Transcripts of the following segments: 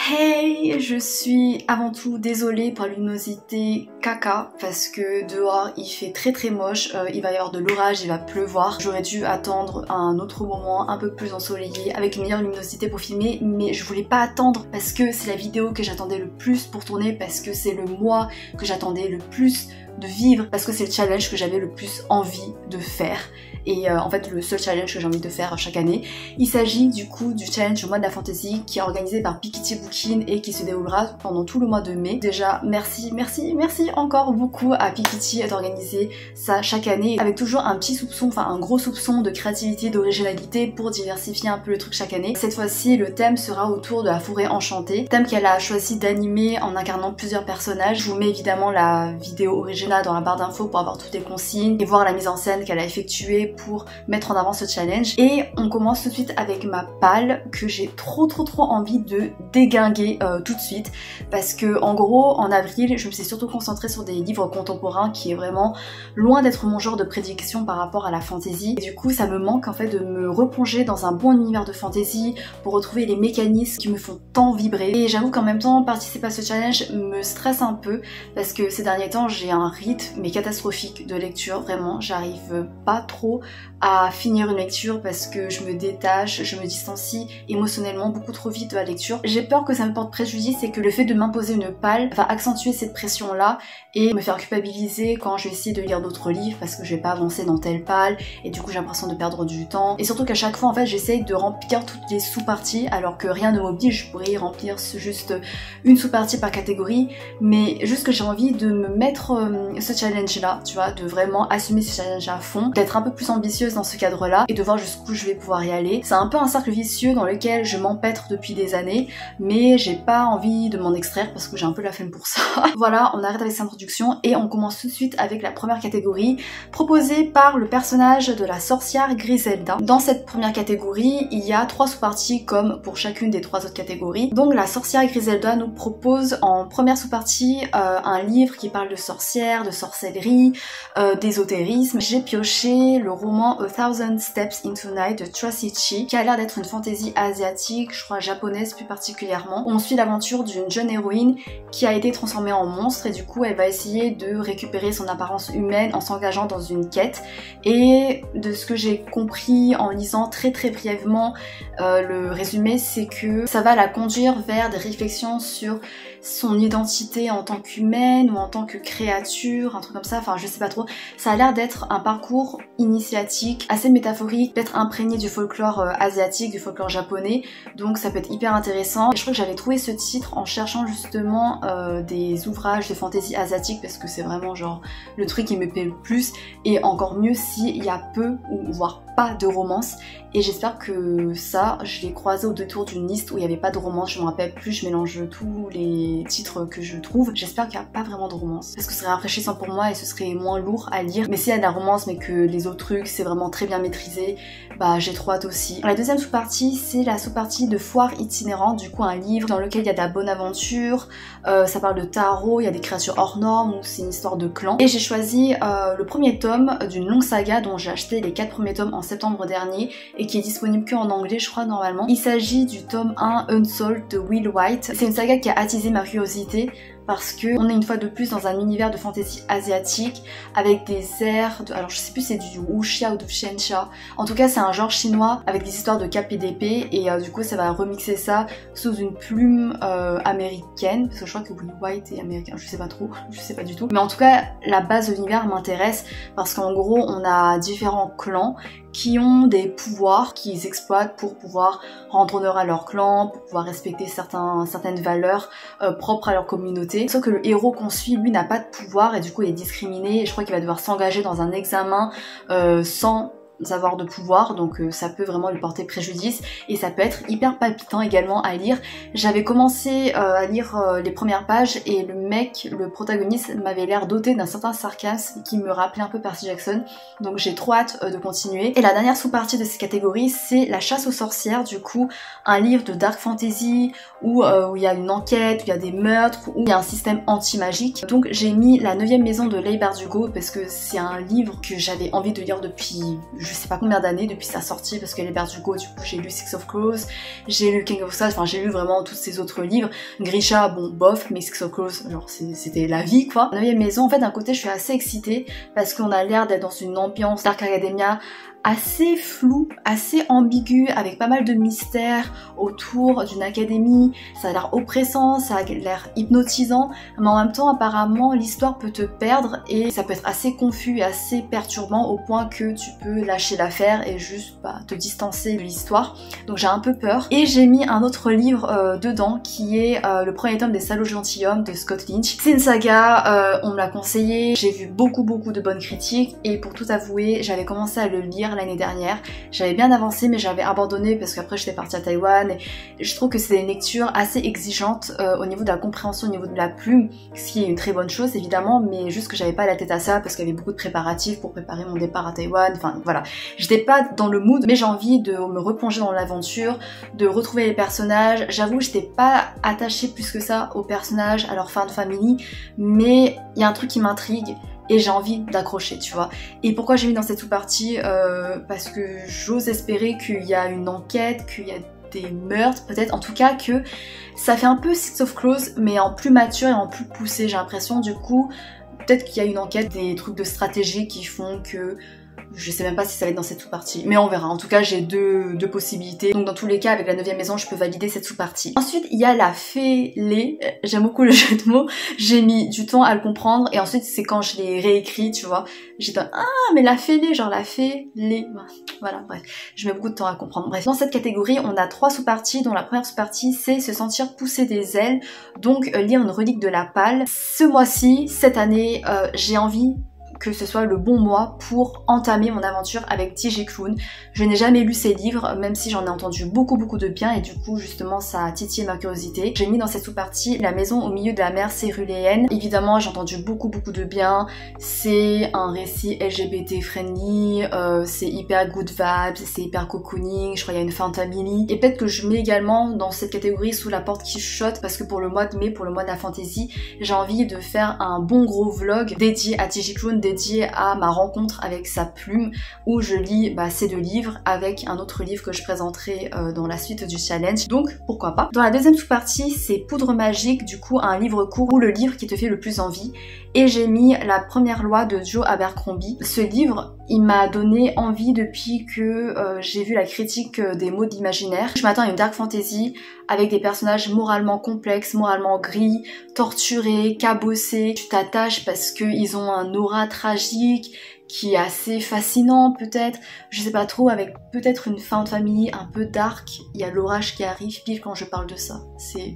Hey, je suis avant tout désolée pour la luminosité caca parce que dehors il fait très moche, il va y avoir de l'orage, il va pleuvoir. J'aurais dû attendre un autre moment un peu plus ensoleillé avec une meilleure luminosité pour filmer, mais je voulais pas attendre parce que c'est la vidéo que j'attendais le plus pour tourner, parce que c'est le mois que j'attendais le plus de vivre, parce que c'est le challenge que j'avais le plus envie de faire. Et en fait le seul challenge que j'ai envie de faire chaque année. Il s'agit du coup du challenge au mois de la fantasy qui est organisé par Piketty Booking et qui se déroulera pendant tout le mois de mai. Déjà merci encore beaucoup à Piketty d'organiser ça chaque année avec toujours un petit soupçon, enfin un gros soupçon de créativité, d'originalité pour diversifier un peu le truc chaque année. Cette fois-ci le thème sera autour de la forêt enchantée, thème qu'elle a choisi d'animer en incarnant plusieurs personnages. Je vous mets évidemment la vidéo originale dans la barre d'infos pour avoir toutes les consignes et voir la mise en scène qu'elle a effectuée pour mettre en avant ce challenge. Et on commence tout de suite avec ma palle que j'ai trop envie de déglinguer tout de suite, parce que en gros en avril je me suis surtout concentrée sur des livres contemporains qui est vraiment loin d'être mon genre de prédilection par rapport à la fantasy, et du coup ça me manque en fait de me replonger dans un bon univers de fantasy pour retrouver les mécanismes qui me font tant vibrer. Et j'avoue qu'en même temps participer à ce challenge me stresse un peu parce que ces derniers temps j'ai un rythme mais catastrophique de lecture, vraiment j'arrive pas trop à finir une lecture parce que je me détache, je me distancie émotionnellement beaucoup trop vite de la lecture. J'ai peur que ça me porte préjudice et que le fait de m'imposer une palle va accentuer cette pression là et me faire culpabiliser quand je vais essayer de lire d'autres livres parce que je vais pas avancer dans telle palle et du coup j'ai l'impression de perdre du temps. Et surtout qu'à chaque fois en fait j'essaye de remplir toutes les sous-parties alors que rien ne m'oblige, je pourrais y remplir juste une sous-partie par catégorie, mais juste que j'ai envie de me mettre ce challenge là, tu vois, de vraiment assumer ce challenge à fond, d'être un peu plus ambitieuse dans ce cadre là et de voir jusqu'où je vais pouvoir y aller. C'est un peu un cercle vicieux dans lequel je m'empêtre depuis des années, mais j'ai pas envie de m'en extraire parce que j'ai un peu la flemme pour ça. Voilà, on arrête avec cette introduction et on commence tout de suite avec la première catégorie proposée par le personnage de la sorcière Griselda. Dans cette première catégorie, il y a 3 sous-parties comme pour chacune des 3 autres catégories. Donc la sorcière Griselda nous propose en première sous-partie un livre qui parle de sorcières, de sorcellerie, d'ésotérisme. J'ai pioché le roman A Thousand Steps into Night de Tracy Chee, qui a l'air d'être une fantaisie asiatique, je crois japonaise plus particulièrement. On suit l'aventure d'une jeune héroïne qui a été transformée en monstre et du coup elle va essayer de récupérer son apparence humaine en s'engageant dans une quête. Et de ce que j'ai compris en lisant très brièvement le résumé, c'est que ça va la conduire vers des réflexions sur son identité en tant qu'humaine ou en tant que créature, un truc comme ça, enfin je sais pas trop. Ça a l'air d'être un parcours initiatique, assez métaphorique, d'être imprégné du folklore asiatique, du folklore japonais, donc ça peut être hyper intéressant. Et je crois que j'avais trouvé ce titre en cherchant justement des ouvrages de fantasy asiatique parce que c'est vraiment genre le truc qui me plaît le plus, et encore mieux s'il y a peu ou voire pas de romance. Et j'espère que ça, je l'ai croisé au détour d'une liste où il n'y avait pas de romance, je me rappelle plus, je mélange tous les titres que je trouve. J'espère qu'il n'y a pas vraiment de romance, parce que ce serait rafraîchissant pour moi et ce serait moins lourd à lire. Mais s'il y a de la romance mais que les autres trucs c'est vraiment très bien maîtrisé, bah j'ai trop hâte aussi. La deuxième sous-partie, c'est la sous-partie de Foire itinérante, du coup un livre dans lequel il y a de la bonne aventure, ça parle de tarot, il y a des créatures hors normes, c'est une histoire de clan. Et j'ai choisi le premier tome d'une longue saga dont j'ai acheté les 4 premiers tomes en septembre dernier et qui est disponible que en anglais je crois normalement. Il s'agit du tome 1 Unsolved de Will White. C'est une saga qui a attisé ma curiosité parce que on est une fois de plus dans un univers de fantasy asiatique avec des airs de, alors je sais plus c'est du wuxia ou du xianxia, en tout cas c'est un genre chinois avec des histoires de cap et d'épée, et du coup ça va remixer ça sous une plume américaine, parce que je crois que Will White est américain, je sais pas trop, je sais pas du tout, mais en tout cas la base de l'univers m'intéresse parce qu'en gros on a différents clans qui ont des pouvoirs qu'ils exploitent pour pouvoir rendre honneur à leur clan, pour pouvoir respecter certaines valeurs propres à leur communauté. Sauf que le héros qu'on suit, lui, n'a pas de pouvoir et du coup il est discriminé, et je crois qu'il va devoir s'engager dans un examen sans avoir de pouvoir, donc ça peut vraiment lui porter préjudice et ça peut être hyper palpitant également à lire. J'avais commencé à lire les premières pages et le mec, le protagoniste, m'avait l'air doté d'un certain sarcasme qui me rappelait un peu Percy Jackson, donc j'ai trop hâte de continuer. Et la dernière sous-partie de ces catégories, c'est La chasse aux sorcières, du coup un livre de dark fantasy où il y a une enquête, où il y a des meurtres, où il y a un système anti-magique. Donc j'ai mis La 9e maison de Leigh Bardugo parce que c'est un livre que j'avais envie de lire depuis je sais pas combien d'années depuis sa sortie, parce que Les Verdugo, du coup j'ai lu Six of Crows, j'ai lu King of Scars, enfin j'ai lu vraiment tous ces autres livres. Grisha, bon bof, mais Six of Crows, genre c'était la vie quoi. 9e maison, en fait d'un côté je suis assez excitée parce qu'on a l'air d'être dans une ambiance Dark Academia assez flou, assez ambigu, avec pas mal de mystères autour d'une académie. Ça a l'air oppressant, ça a l'air hypnotisant, mais en même temps apparemment l'histoire peut te perdre et ça peut être assez confus et assez perturbant au point que tu peux lâcher l'affaire et juste te distancer de l'histoire. Donc j'ai un peu peur. Et j'ai mis un autre livre dedans qui est le premier tome des Salauds Gentilshommes de Scott Lynch. C'est une saga, on me l'a conseillé, j'ai vu beaucoup de bonnes critiques et pour tout avouer j'avais commencé à le lire l'année dernière. J'avais bien avancé mais j'avais abandonné parce qu'après j'étais partie à Taïwan et je trouve que c'est une lecture assez exigeante au niveau de la compréhension, au niveau de la plume, ce qui est une très bonne chose évidemment, mais juste que j'avais pas la tête à ça parce qu'il y avait beaucoup de préparatifs pour préparer mon départ à Taïwan, enfin voilà. J'étais pas dans le mood mais j'ai envie de me replonger dans l'aventure, de retrouver les personnages. J'avoue j'étais pas attachée plus que ça aux personnages, à leur fin de famille, mais il y a un truc qui m'intrigue et j'ai envie d'accrocher, tu vois. Et pourquoi j'ai mis dans cette sous-partie parce que j'ose espérer qu'il y a une enquête, qu'il y a des meurtres peut-être, en tout cas que ça fait un peu Six of Crows mais en plus mature et en plus poussé, j'ai l'impression. Du coup peut-être qu'il y a une enquête, des trucs de stratégie qui font que je sais même pas si ça va être dans cette sous-partie, mais on verra. En tout cas, j'ai deux possibilités. Donc dans tous les cas, avec la 9e maison, je peux valider cette sous-partie. Ensuite, il y a la fée-lé. J'aime beaucoup le jeu de mots. J'ai mis du temps à le comprendre et ensuite, c'est quand je l'ai réécrit, tu vois. J'étais ah, mais la fée-lé, genre la fée-lé. Voilà, bref. Je mets beaucoup de temps à comprendre. Bref, dans cette catégorie, on a 3 sous-parties, dont la première sous-partie, c'est se sentir pousser des ailes. Donc, lire une relique de la Palle. Ce mois-ci, cette année, j'ai envie que ce soit le bon mois pour entamer mon aventure avec T.J. Klune. Je n'ai jamais lu ses livres, même si j'en ai entendu beaucoup de bien et du coup justement ça a titillé ma curiosité. J'ai mis dans cette sous-partie La maison au milieu de la mer céruléenne. Évidemment j'ai entendu beaucoup de bien, c'est un récit LGBT friendly, c'est hyper good vibes, c'est hyper cocooning, je crois qu'il y a une fin de famille. Et peut-être que je mets également dans cette catégorie Sous la porte qui chuchote parce que pour le mois de mai, pour le mois de la fantasy, j'ai envie de faire un bon gros vlog dédié à T.J. Klune, dédié à ma rencontre avec sa plume où je lis ces 2 livres avec un autre livre que je présenterai dans la suite du challenge, donc pourquoi pas. Dans la deuxième sous-partie c'est Poudre magique, du coup un livre court ou le livre qui te fait le plus envie, et j'ai mis La première loi de Joe Abercrombie. Ce livre il m'a donné envie depuis que j'ai vu la critique des mots de l'imaginaire. Je m'attends à une dark fantasy avec des personnages moralement complexes, moralement gris, torturés, cabossés. Tu t'attaches parce qu'ils ont un aura tragique qui est assez fascinant peut-être, je sais pas trop, avec peut-être une fin de famille un peu dark. Il y a l'orage qui arrive pile quand je parle de ça, c'est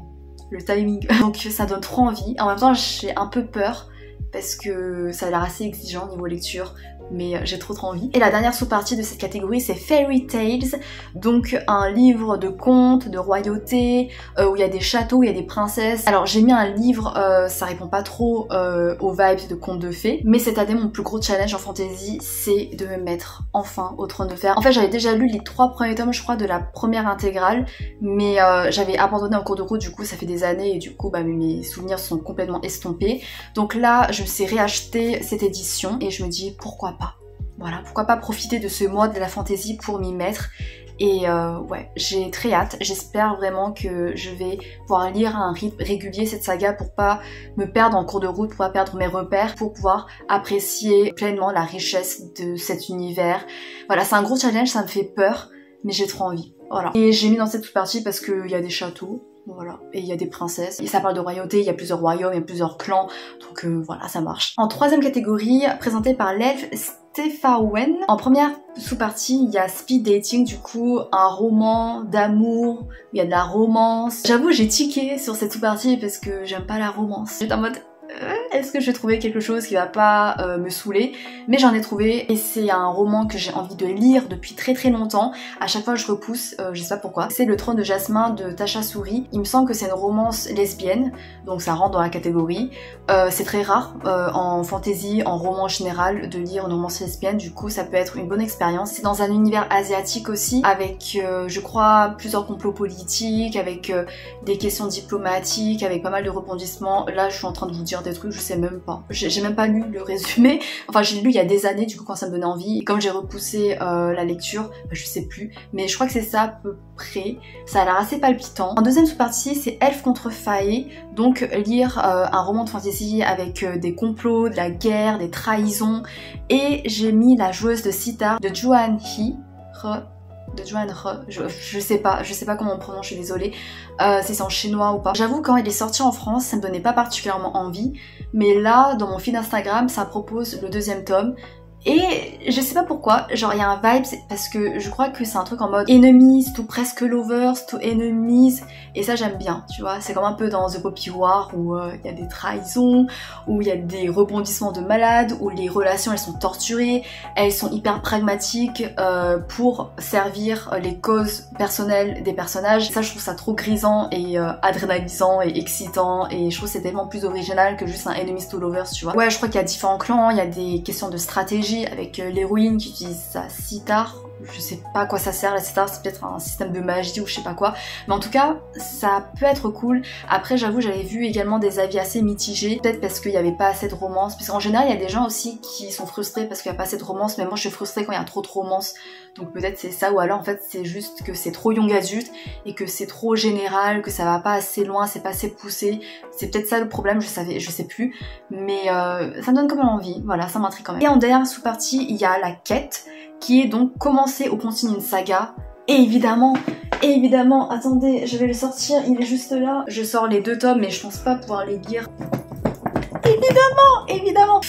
le timing. Donc ça donne trop envie. En même temps j'ai un peu peur parce que ça a l'air assez exigeant niveau lecture, mais j'ai trop envie. Et la dernière sous-partie de cette catégorie c'est Fairy Tales, donc un livre de contes, de royauté, où il y a des châteaux, il y a des princesses. Alors j'ai mis un livre, ça répond pas trop aux vibes de contes de fées, mais cette année mon plus gros challenge en fantasy c'est de me mettre enfin au Trône de Fer. En fait j'avais déjà lu les 3 premiers tomes je crois de la première intégrale, mais j'avais abandonné en cours de route, du coup ça fait des années et du coup mes souvenirs sont complètement estompés. Donc là je me suis réacheté cette édition et je me dis pourquoi pas. Voilà, pourquoi pas profiter de ce mois de la fantasy pour m'y mettre. Et ouais, j'ai très hâte. J'espère vraiment que je vais pouvoir lire à un rythme régulier cette saga pour pas me perdre en cours de route, pour pas perdre mes repères, pour pouvoir apprécier pleinement la richesse de cet univers. Voilà, c'est un gros challenge, ça me fait peur, mais j'ai trop envie. Voilà. Et j'ai mis dans cette partie parce qu'il y a des châteaux. Voilà, et il y a des princesses, et ça parle de royauté, il y a plusieurs royaumes, il y a plusieurs clans, donc voilà, ça marche. En 3e catégorie, présentée par l'elfe Stephawen. En première sous-partie, il y a Speed Dating, du coup, un roman d'amour, il y a de la romance. J'avoue, j'ai tiqué sur cette sous-partie parce que j'aime pas la romance. J'étais en mode... est-ce que je vais trouver quelque chose qui va pas me saouler? Mais j'en ai trouvé et c'est un roman que j'ai envie de lire depuis très longtemps. À chaque fois je repousse, je sais pas pourquoi. C'est Le Trône de Jasmin de Tasha Suri. Il me semble que c'est une romance lesbienne, donc ça rentre dans la catégorie. C'est très rare en fantasy, en roman en général, de lire une romance lesbienne, du coup ça peut être une bonne expérience. C'est dans un univers asiatique aussi, avec je crois plusieurs complots politiques, avec des questions diplomatiques, avec pas mal de rebondissements. Là je suis en train de vous dire des trucs, je sais même pas. J'ai même pas lu le résumé. Enfin, j'ai lu il y a des années, du coup, quand ça me donnait envie. Et comme j'ai repoussé la lecture, bah, je sais plus. Mais je crois que c'est ça à peu près. Ça a l'air assez palpitant. En deuxième sous-partie, c'est Elfe contre Fae. Donc, lire un roman de fantasy avec des complots, de la guerre, des trahisons. Et j'ai mis La joueuse de sitar de Joan He. Je sais pas comment on prononce, je suis désolée, si c'est en chinois ou pas. J'avoue, quand il est sorti en France, ça me donnait pas particulièrement envie, mais là, dans mon feed Instagram, ça propose le deuxième tome. Et je sais pas pourquoi, genre il y a un vibe, parce que je crois que c'est un truc en mode enemies to presque lovers to enemies, et ça j'aime bien, tu vois, c'est comme un peu dans The Poppy War où il y a des trahisons, où il y a des rebondissements de malades, où les relations elles sont torturées, elles sont hyper pragmatiques pour servir les causes personnelles des personnages. Ça je trouve ça trop grisant et adrénalisant et excitant, et je trouve que c'est tellement plus original que juste un enemies to lovers, tu vois. Ouais, je crois qu'il y a différents clans, il y a des questions de stratégie avec l'héroïne qui utilise sa sitar. Je sais pas à quoi ça sert la sitar, c'est peut-être un système de magie ou je sais pas quoi, mais en tout cas ça peut être cool. Après j'avoue j'avais vu également des avis assez mitigés, peut-être parce qu'il n'y avait pas assez de romance, parce qu'en général il y a des gens aussi qui sont frustrés parce qu'il n'y a pas assez de romance, mais moi je suis frustrée quand il y a trop de romance, donc peut-être c'est ça, ou alors en fait c'est juste que c'est trop young adulte et que c'est trop général, que ça va pas assez loin, c'est pas assez poussé, c'est peut-être ça le problème, je sais plus, mais ça me donne quand même envie, voilà, ça m'intrigue quand même. Et en dernière sous-partie il y a la quête, qui est donc commencer ou continuer une saga. Et évidemment, attendez, je vais le sortir, il est juste là. Je sors les deux tomes, mais je pense pas pouvoir les lire. Évidemment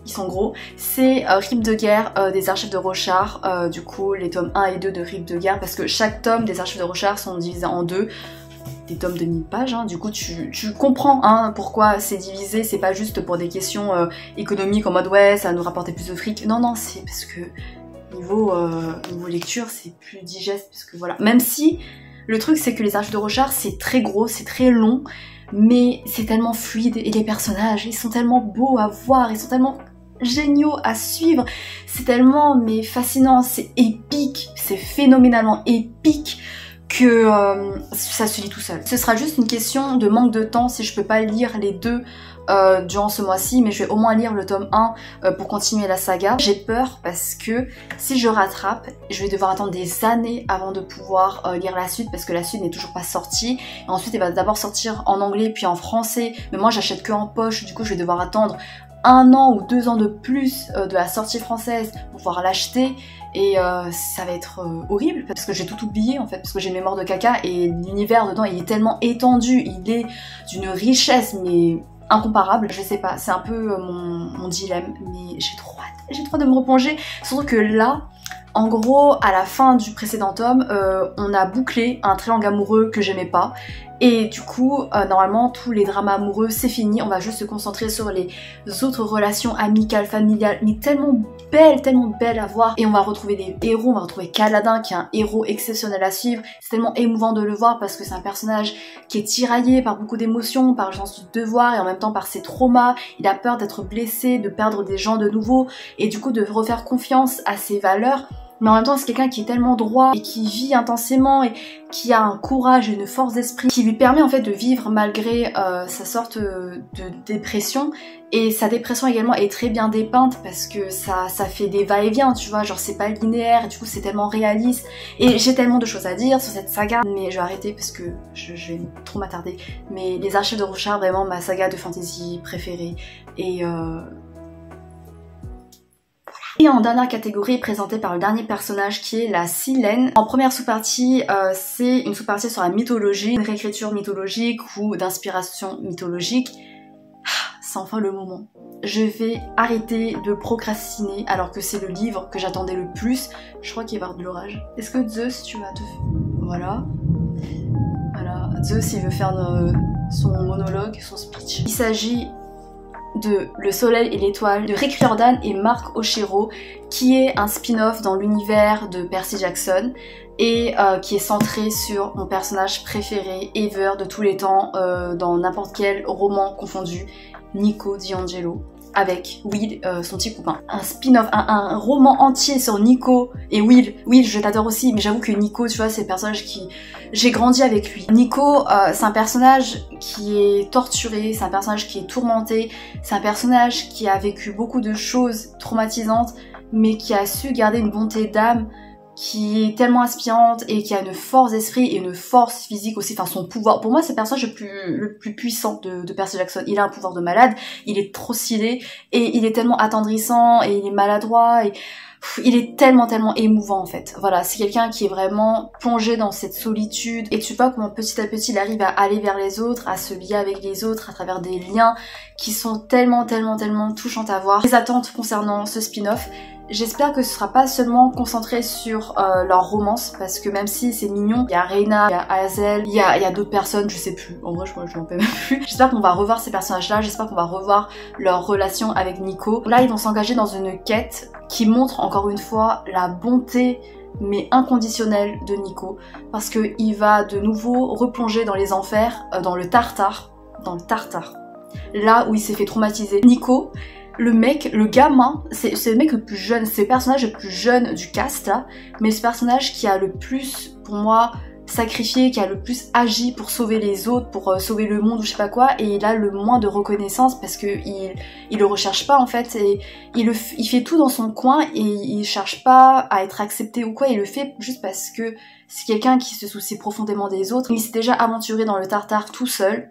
ils sont gros. C'est Ripe de guerre des Archives de Rochard, du coup les tomes 1 et 2 de Ripe de guerre, parce que chaque tome des Archives de Rochard sont divisés en deux. Des tomes de 1000 pages, hein. Du coup tu comprends hein, pourquoi c'est divisé, c'est pas juste pour des questions économiques en mode ouais ça va nous rapporter plus de fric, non c'est parce que niveau lecture c'est plus digeste, parce que voilà, même si le truc c'est que les Archives de Rochard c'est très gros, c'est très long, mais c'est tellement fluide et les personnages ils sont tellement beaux à voir, ils sont tellement géniaux à suivre, c'est tellement mais fascinant, c'est épique, c'est phénoménalement épique que ça se lit tout seul. Ce sera juste une question de manque de temps si je peux pas lire les deux durant ce mois-ci, mais je vais au moins lire le tome 1 pour continuer la saga. J'ai peur parce que si je rattrape, je vais devoir attendre des années avant de pouvoir lire la suite, parce que la suite n'est toujours pas sortie. Et ensuite elle va d'abord sortir en anglais puis en français, mais moi j'achète que en poche, du coup je vais devoir attendre 1 an ou 2 ans de plus de la sortie française pour pouvoir l'acheter. Et ça va être horrible parce que j'ai tout oublié en fait, parce que j'ai une mémoire de caca et l'univers dedans il est tellement étendu, il est d'une richesse mais incomparable. Je sais pas, c'est un peu mon dilemme, mais j'ai trop hâte de me replonger, surtout que là, en gros, à la fin du précédent tome, on a bouclé un triangle amoureux que j'aimais pas. Et du coup, normalement, tous les dramas amoureux, c'est fini. On va juste se concentrer sur les autres relations amicales, familiales, mais tellement belles à voir. Et on va retrouver des héros, on va retrouver Kaladin, qui est un héros exceptionnel à suivre. C'est tellement émouvant de le voir parce que c'est un personnage qui est tiraillé par beaucoup d'émotions, par le sens du devoir et en même temps par ses traumas. Il a peur d'être blessé, de perdre des gens de nouveau et du coup de refaire confiance à ses valeurs. Mais en même temps c'est quelqu'un qui est tellement droit et qui vit intensément et qui a un courage et une force d'esprit qui lui permet en fait de vivre malgré sa sorte de dépression. Et sa dépression également est très bien dépeinte parce que ça fait des va-et-vient, tu vois, genre c'est pas linéaire et du coup c'est tellement réaliste. Et j'ai tellement de choses à dire sur cette saga, mais je vais arrêter parce que je vais trop m'attarder. Mais les Archives de Rochard, vraiment ma saga de fantasy préférée. Et en dernière catégorie, présentée par le dernier personnage qui est la Silène. En première sous-partie, c'est une sous-partie sur la mythologie, une réécriture mythologique ou d'inspiration mythologique. C'est enfin le moment. Je vais arrêter de procrastiner alors que c'est le livre que j'attendais le plus. Je crois qu'il va y avoir de l'orage. Est-ce que Zeus, tu vas te... Voilà. Zeus, il veut faire son monologue, son speech. Il s'agit de Le Soleil et l'Étoile de Rick Riordan et Mark Oshiro, qui est un spin-off dans l'univers de Percy Jackson et qui est centré sur mon personnage préféré ever de tous les temps dans n'importe quel roman confondu, Nico Di Angelo. avec Will, son petit copain. Un spin-off, un roman entier sur Nico et Will. Will, je t'adore aussi, mais j'avoue que Nico, tu vois, c'est le personnage qui... J'ai grandi avec lui. Nico, c'est un personnage qui est torturé, c'est un personnage qui est tourmenté, c'est un personnage qui a vécu beaucoup de choses traumatisantes, mais qui a su garder une bonté d'âme qui est tellement inspirante et qui a une force d'esprit et une force physique aussi, enfin son pouvoir. Pour moi, c'est le personnage le plus puissant de Percy Jackson. Il a un pouvoir de malade, il est trop stylé et il est tellement attendrissant et il est maladroit et il est tellement émouvant en fait. Voilà, c'est quelqu'un qui est vraiment plongé dans cette solitude et tu vois comment petit à petit il arrive à aller vers les autres, à se lier avec les autres à travers des liens qui sont tellement touchants à voir. Les attentes concernant ce spin-off, j'espère que ce sera pas seulement concentré sur leur romance, parce que même si c'est mignon, il y a Reina, il y a Hazel, il y a d'autres personnes, je sais plus, en vrai je m'en peux même plus. J'espère qu'on va revoir ces personnages-là, j'espère qu'on va revoir leur relation avec Nico. Là, ils vont s'engager dans une quête qui montre encore une fois la bonté mais inconditionnelle de Nico, parce qu'il va de nouveau replonger dans les enfers, dans le Tartare, là où il s'est fait traumatiser. Nico, le mec, le gamin, c'est le mec le plus jeune, c'est le personnage le plus jeune du cast là, mais ce personnage qui a le plus, pour moi, sacrifié, qui a le plus agi pour sauver les autres, pour sauver le monde ou je sais pas quoi, et il a le moins de reconnaissance parce que il le recherche pas en fait, et il fait tout dans son coin et il cherche pas à être accepté ou quoi, il le fait juste parce que c'est quelqu'un qui se soucie profondément des autres. Il s'est déjà aventuré dans le Tartare tout seul,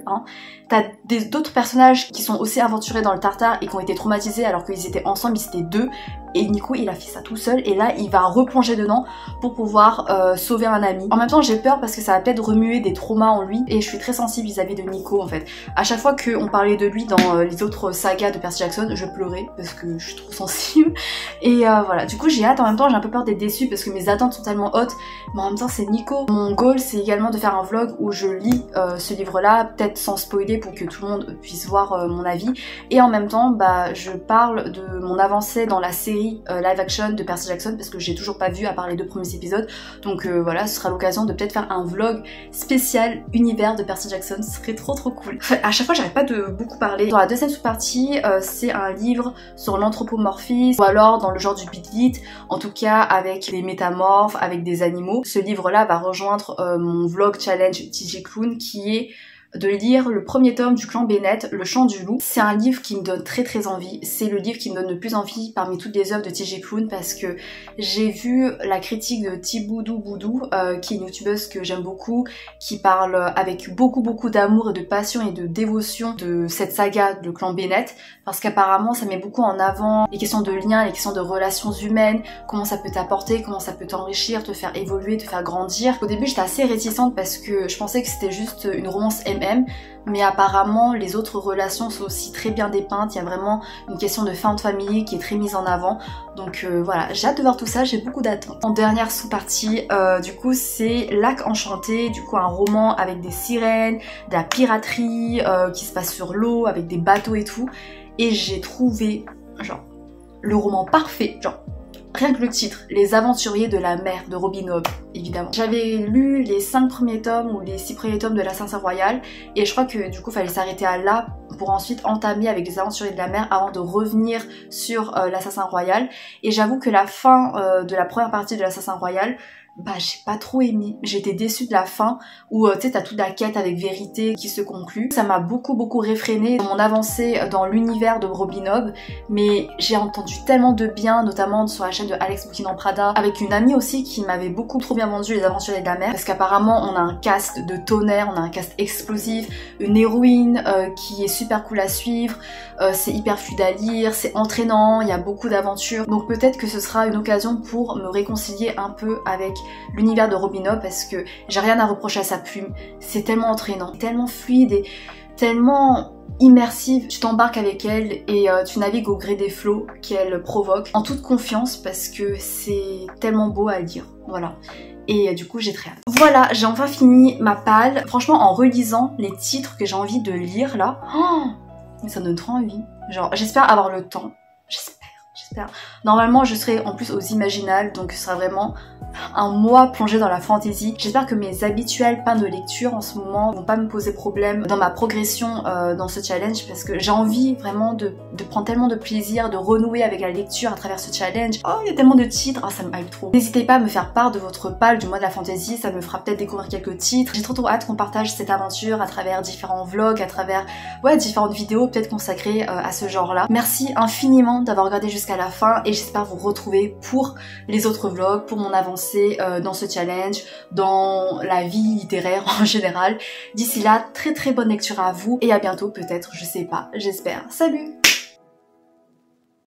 hein. T'as d'autres personnages qui sont aussi aventurés dans le Tartare et qui ont été traumatisés alors qu'ils étaient ensemble, ils étaient deux, et Nico il a fait ça tout seul et là il va replonger dedans pour pouvoir sauver un ami. En même temps j'ai peur parce que ça va peut-être remuer des traumas en lui et je suis très sensible vis-à-vis de Nico en fait. À chaque fois qu'on parlait de lui dans les autres sagas de Percy Jackson, je pleurais parce que je suis trop sensible et voilà, du coup j'ai hâte. En même temps j'ai un peu peur d'être déçue parce que mes attentes sont tellement hautes, mais en même temps c'est Nico. Mon goal c'est également de faire un vlog où je lis ce livre là, peut-être sans spoiler pour que tout le monde puisse voir mon avis, et en même temps bah je parle de mon avancée dans la série live action de Percy Jackson parce que j'ai toujours pas vu à part les 2 premiers épisodes, donc voilà, ce sera l'occasion de peut-être faire un vlog spécial univers de Percy Jackson, ce serait trop cool. À chaque fois j'arrête pas de beaucoup parler. Dans la deuxième sous-partie c'est un livre sur l'anthropomorphisme ou alors dans le genre du Beat Lit, en tout cas avec des métamorphes, avec des animaux. Ce livre là va rejoindre mon vlog challenge TJ Clown qui est de lire le premier tome du clan Bennett, Le Chant du Loup. C'est un livre qui me donne très envie, c'est le livre qui me donne le plus envie parmi toutes les œuvres de TJ Clown parce que j'ai vu la critique de Tiboudou Boudou, qui est une youtubeuse que j'aime beaucoup, qui parle avec beaucoup d'amour et de passion et de dévotion de cette saga de clan Bennett, parce qu'apparemment ça met beaucoup en avant les questions de liens, les questions de relations humaines, comment ça peut t'apporter, comment ça peut t'enrichir, te faire évoluer, te faire grandir. Au début j'étais assez réticente parce que je pensais que c'était juste une romance mais apparemment les autres relations sont aussi très bien dépeintes, il y a vraiment une question de fin de famille qui est très mise en avant, donc voilà, j'ai hâte de voir tout ça, j'ai beaucoup d'attentes. En dernière sous-partie, du coup c'est Lac Enchanté, du coup un roman avec des sirènes, de la piraterie qui se passe sur l'eau, avec des bateaux et tout, et j'ai trouvé genre le roman parfait, genre rien que le titre, Les Aventuriers de la Mer de Robin Hobb, évidemment. J'avais lu les 5 premiers tomes ou les 6 premiers tomes de l'Assassin Royal et je crois que du coup fallait s'arrêter à là pour ensuite entamer avec Les Aventuriers de la Mer avant de revenir sur l'Assassin Royal. Et j'avoue que la fin de la première partie de l'Assassin Royal, bah j'ai pas trop aimé, j'étais déçue de la fin où tu sais t'as toute la quête avec vérité qui se conclut. Ça m'a beaucoup réfréné dans mon avancée dans l'univers de Robin Hobb, mais j'ai entendu tellement de bien, notamment sur la chaîne de Alex Bouquin en Prada, avec une amie aussi qui m'avait beaucoup trop bien vendu Les Aventuriers de la Mer, parce qu'apparemment on a un cast de tonnerre, on a un cast explosif, une héroïne qui est super cool à suivre, c'est hyper fluide à lire, c'est entraînant, il y a beaucoup d'aventures, donc peut-être que ce sera une occasion pour me réconcilier un peu avec l'univers de Robin Hobb parce que j'ai rien à reprocher à sa plume, c'est tellement entraînant, tellement fluide et tellement immersive, tu t'embarques avec elle et tu navigues au gré des flots qu'elle provoque en toute confiance parce que c'est tellement beau à lire, voilà. Et du coup j'ai très hâte. Voilà, j'ai enfin fini ma palle. Franchement en relisant les titres que j'ai envie de lire là, oh, ça me donne trop envie. Genre j'espère avoir le temps, j'espère. Normalement je serai en plus aux Imaginales, donc ce sera vraiment un mois plongé dans la fantasy. J'espère que mes habituels pains de lecture en ce moment vont pas me poser problème dans ma progression dans ce challenge, parce que j'ai envie vraiment de prendre tellement de plaisir, de renouer avec la lecture à travers ce challenge. Oh, il y a tellement de titres, oh, ça me hype trop. N'hésitez pas à me faire part de votre pal du mois de la fantasy, ça me fera peut-être découvrir quelques titres. J'ai trop hâte qu'on partage cette aventure à travers différents vlogs, à travers différentes vidéos peut-être consacrées à ce genre-là. Merci infiniment d'avoir regardé jusqu'à la fin et j'espère vous retrouver pour les autres vlogs, pour mon avancée dans ce challenge, dans la vie littéraire en général. D'ici là, très bonne lecture à vous et à bientôt peut-être, je sais pas, j'espère. Salut!